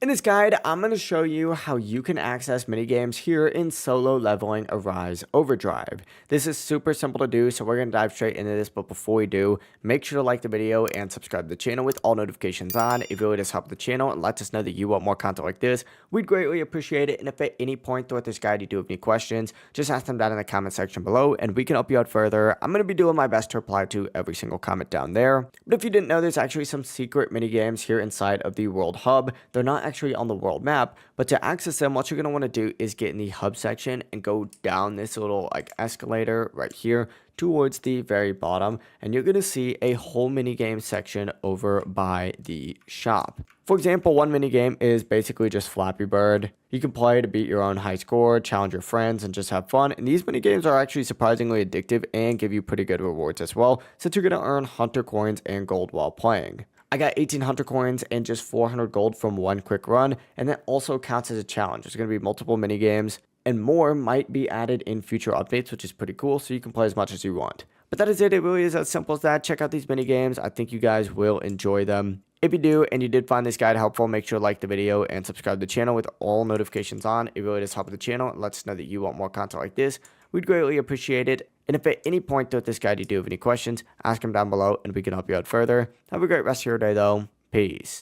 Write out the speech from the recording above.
In this guide, I'm going to show you how you can access minigames here in Solo Leveling Overdrive. This is super simple to do, so we're going to dive straight into this, but before we do, make sure to like the video and subscribe to the channel with all notifications on. It really does help the channel and lets us know that you want more content like this. We'd greatly appreciate it, and if at any point throughout this guide you do have any questions, just ask them down in the comment section below, and we can help you out further. I'm going to be doing my best to reply to every single comment down there. But if you didn't know, there's actually some secret minigames here inside of the World Hub. They're not actually on the world map, but to access them, what you're going to want to do is get in the hub section and go down this little escalator right here towards the very bottom, and you're going to see a whole mini game section over by the shop. For example, one mini game is basically just Flappy Bird. You can play to beat your own high score, challenge your friends, and just have fun. And these mini games are actually surprisingly addictive and give you pretty good rewards as well, since you're going to earn hunter coins and gold while playing. I got 18 hunter coins and just 400 gold from one quick run, and that also counts as a challenge. There's going to be multiple mini games, and more might be added in future updates, which is pretty cool, so you can play as much as you want. But that is it. It really is as simple as that. Check out these mini games. I think you guys will enjoy them. If you do and you did find this guide helpful, make sure to like the video and subscribe to the channel with all notifications on. It really does help the channel. It lets us know that you want more content like this. We'd greatly appreciate it. And if at any point throughout this guide you do have any questions, ask them down below and we can help you out further. Have a great rest of your day though. Peace.